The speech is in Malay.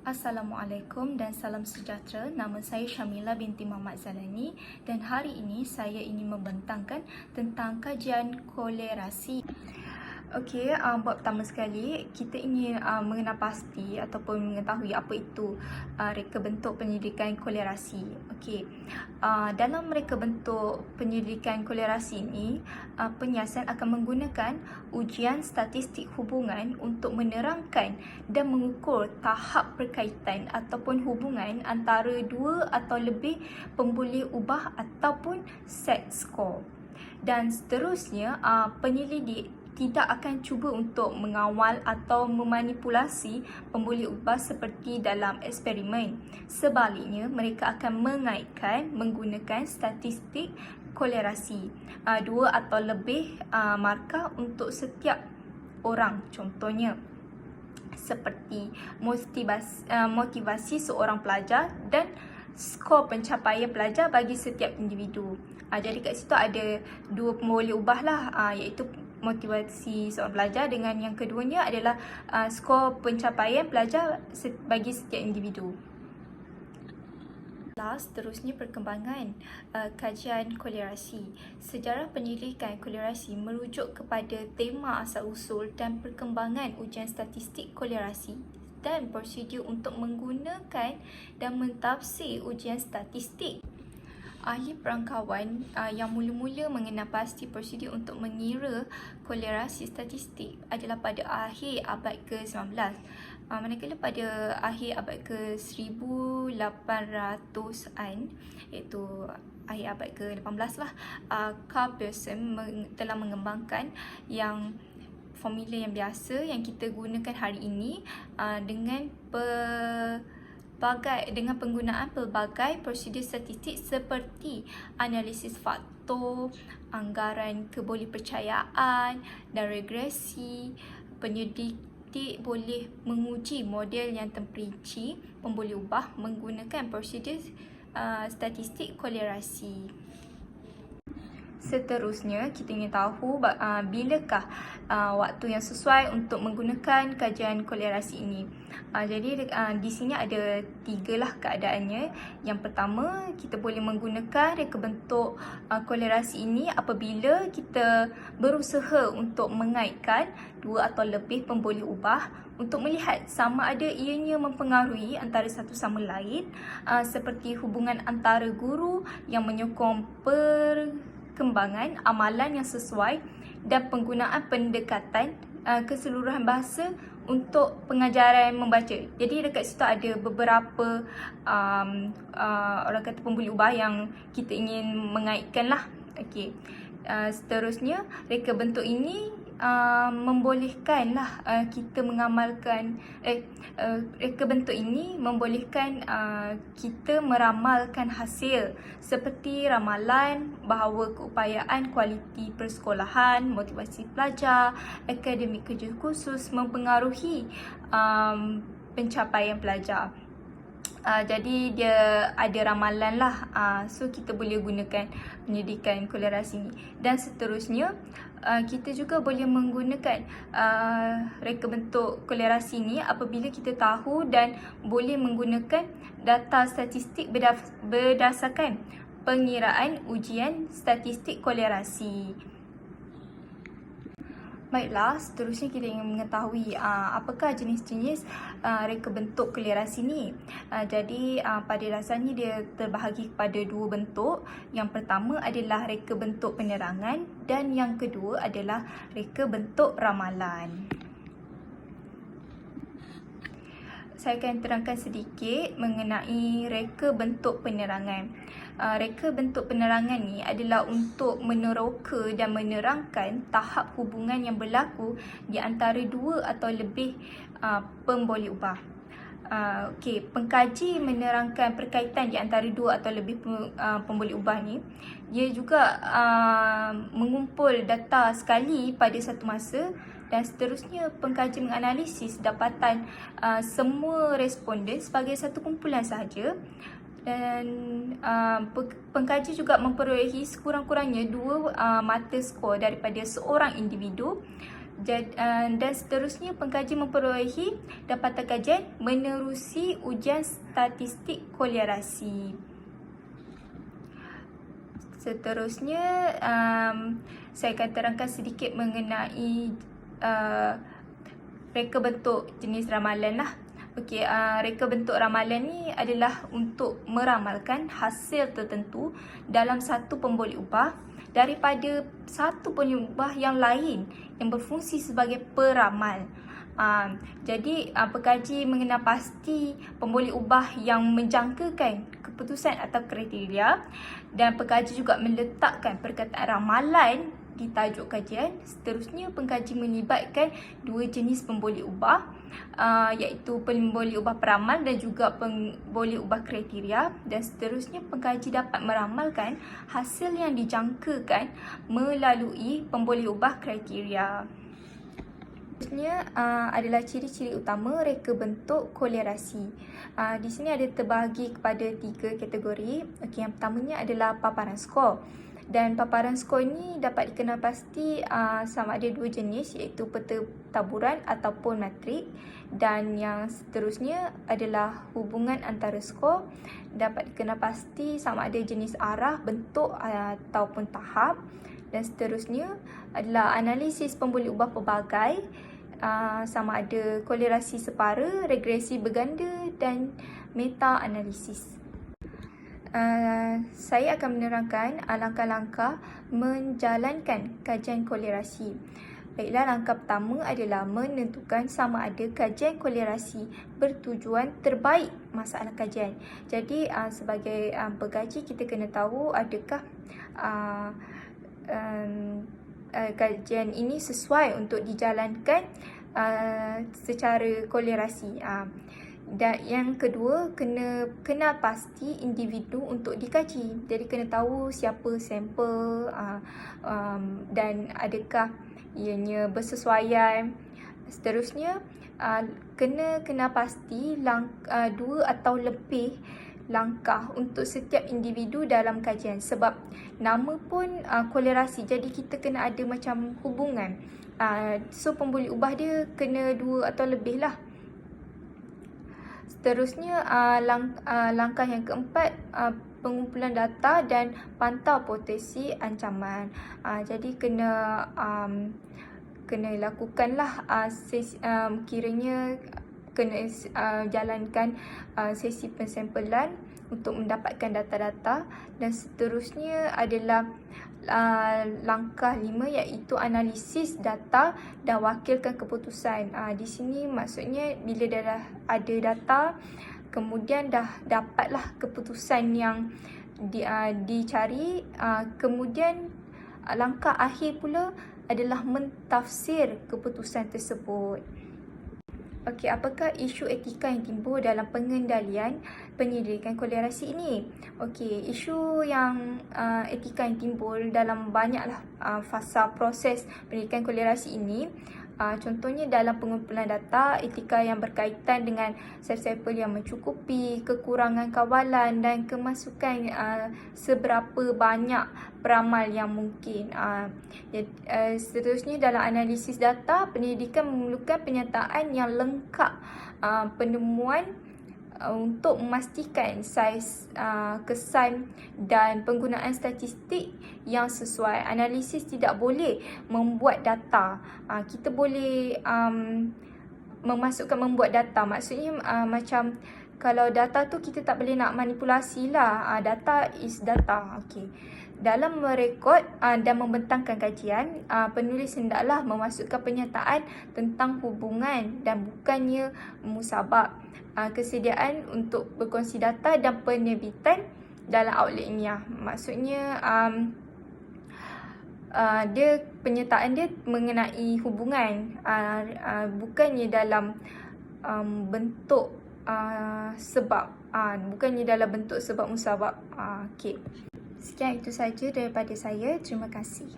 Assalamualaikum dan salam sejahtera. Nama saya Syamila binti Muhammad Zalani dan hari ini saya ingin membentangkan tentang kajian kolerasi. Okey, buat pertama sekali kita ingin mengenal pasti ataupun mengetahui apa itu reka bentuk penyelidikan kolerasi. Okey, dalam reka bentuk penyelidikan kolerasi ini, penyiasan akan menggunakan ujian statistik hubungan untuk menerangkan dan mengukur tahap perkaitan ataupun hubungan antara dua atau lebih pemboleh ubah ataupun set skor. Dan seterusnya, penyelidik tidak akan cuba untuk mengawal atau memanipulasi pemboleh ubah seperti dalam eksperimen. Sebaliknya, mereka akan mengaitkan menggunakan statistik kolerasi, dua atau lebih markah untuk setiap orang. Contohnya, seperti motivasi seorang pelajar dan skor pencapaian pelajar bagi setiap individu. Jadi kat situ ada dua pemboleh ubah lah, iaitu motivasi seorang pelajar dengan yang keduanya adalah skor pencapaian pelajar bagi setiap individu. Seterusnya perkembangan kajian kolerasi. Sejarah penyelidikan kolerasi merujuk kepada tema asal-usul dan perkembangan ujian statistik kolerasi dan prosedur untuk menggunakan dan mentafsir ujian statistik. Ahli perangkawan yang mula-mula mengenal pasti prosedur untuk mengira kolerasi statistik adalah pada akhir abad ke-19. Manakala pada akhir abad ke-1800-an, iaitu akhir abad ke-18 lah, Carl Pearson telah mengembangkan yang formula yang biasa yang kita gunakan hari ini dengan penggunaan pelbagai prosedur statistik seperti analisis faktor, anggaran kebolehpercayaan dan regresi. Penyelidik boleh menguji model yang terperinci pemboleh ubah menggunakan prosedur statistik kolerasi. Seterusnya, kita ingin tahu bilakah waktu yang sesuai untuk menggunakan kajian kolerasi ini. Jadi di sini ada tiga lah keadaannya. Yang pertama, kita boleh menggunakan reka bentuk kolerasi ini apabila kita berusaha untuk mengaitkan dua atau lebih pemboleh ubah untuk melihat sama ada ianya mempengaruhi antara satu sama lain, seperti hubungan antara guru yang menyokong perkembangan amalan yang sesuai dan penggunaan pendekatan keseluruhan bahasa untuk pengajaran membaca. Jadi dekat situ ada beberapa orang kata pemboleh ubah yang kita ingin mengaitkan lah. Okey. Seterusnya, reka bentuk ini membolehkanlah kita mengamalkan reka bentuk ini membolehkan kita meramalkan hasil seperti ramalan bahawa keupayaan kualiti persekolahan, motivasi pelajar, akademik kerja khusus mempengaruhi pencapaian pelajar. Jadi dia ada ramalan lah, so kita boleh gunakan penyelidikan kolerasi ni. Dan seterusnya, kita juga boleh menggunakan reka bentuk kolerasi ni apabila kita tahu dan boleh menggunakan data statistik berdasarkan pengiraan ujian statistik kolerasi. Baiklah, seterusnya kita ingin mengetahui apakah jenis-jenis reka bentuk kolerasi ni. Jadi pada dasarnya dia terbahagi kepada dua bentuk. Yang pertama adalah reka bentuk penerangan dan yang kedua adalah reka bentuk ramalan. Saya akan terangkan sedikit mengenai reka bentuk penerangan. Reka bentuk penerangan ni adalah untuk meneroka dan menerangkan tahap hubungan yang berlaku di antara dua atau lebih pemboleh ubah. Pengkaji menerangkan perkaitan di antara dua atau lebih pemboleh ubah ni. Dia juga mengumpul data sekali pada satu masa dan seterusnya pengkaji menganalisis dapatan semua responden sebagai satu kumpulan sahaja. Dan pengkaji juga memperolehi sekurang-kurangnya dua mata skor daripada seorang individu Dan seterusnya pengkaji memperolehi dapatan kajian menerusi ujian statistik kolerasi. Seterusnya saya akan terangkan sedikit mengenai reka bentuk jenis ramalan lah. Okey, reka bentuk ramalan ni adalah untuk meramalkan hasil tertentu dalam satu pemboleh ubah daripada satu pemboleh ubah yang lain yang berfungsi sebagai peramal. Jadi pengkaji mengenal pasti pemboleh ubah yang menjangkakan keputusan atau kriteria, dan pengkaji juga meletakkan perkataan ramalan di tajuk kajian. Seterusnya pengkaji melibatkan dua jenis pemboleh ubah, iaitu pemboleh ubah peramal dan juga pemboleh ubah kriteria, dan seterusnya pengkaji dapat meramalkan hasil yang dijangkakan melalui pemboleh ubah kriteria. Seterusnya adalah ciri-ciri utama reka bentuk kolerasi. Di sini ada terbahagi kepada 3 kategori. Okey, yang pertamanya adalah paparan skor. Dan paparan skor ini dapat dikenal pasti sama ada 2 jenis, iaitu peta taburan ataupun matrik. Dan yang seterusnya adalah hubungan antara skor, dapat dikenal pasti sama ada jenis arah, bentuk ataupun tahap. Dan seterusnya adalah analisis pemboleh ubah pelbagai, sama ada kolerasi separa, regresi berganda dan meta-analisis. Saya akan menerangkan langkah-langkah menjalankan kajian kolerasi. Baiklah, langkah pertama adalah menentukan sama ada kajian kolerasi bertujuan terbaik masalah kajian. Jadi sebagai pengkaji kita kena tahu adakah kajian ini sesuai untuk dijalankan secara kolerasi. Dan yang kedua, kena kenal pasti individu untuk dikaji. Jadi kena tahu siapa sampel dan adakah ianya bersesuaian. Seterusnya kena kenal pasti 2 atau lebih langkah untuk setiap individu dalam kajian, sebab nama pun kolerasi, jadi kita kena ada macam hubungan. So pemboleh ubah dia kena 2 atau lebih lah. Seterusnya langkah yang keempat, pengumpulan data dan pantau potensi ancaman. Jadi kena lakukanlah kiranya kena jalankan sesi pensampelan untuk mendapatkan data-data. Dan seterusnya adalah langkah 5, iaitu analisis data dan wakilkan keputusan. Di sini maksudnya bila dah ada data, kemudian dah dapatlah keputusan yang dicari, kemudian langkah akhir pula adalah mentafsir keputusan tersebut. Okey, apakah isu etika yang timbul dalam pengendalian penyelidikan kolerasi ini? Okey, isu yang etika yang timbul dalam banyaklah fasa proses penyelidikan kolerasi ini. Contohnya dalam pengumpulan data, etika yang berkaitan dengan sampel yang mencukupi, kekurangan kawalan dan kemasukan seberapa banyak peramal yang mungkin. Seterusnya dalam analisis data, penyelidikan memerlukan penyataan yang lengkap penemuan untuk memastikan saiz, kesan dan penggunaan statistik yang sesuai. Analisis tidak boleh membuat data. Kita boleh membuat data. Maksudnya macam kalau data tu kita tak boleh nak manipulasi lah. Data is data. Okey. Dalam merekod dan membentangkan kajian, penulis hendaklah memasukkan pernyataan tentang hubungan dan bukannya musabab. Kesediaan untuk berkongsi data dan penerbitan dalam outlet ilmiah. Maksudnya dia penyertaan dia mengenai hubungan, bukannya dalam bentuk sebab, bukannya dalam bentuk sebab musabab. Okey. Sekian itu saja daripada saya. Terima kasih.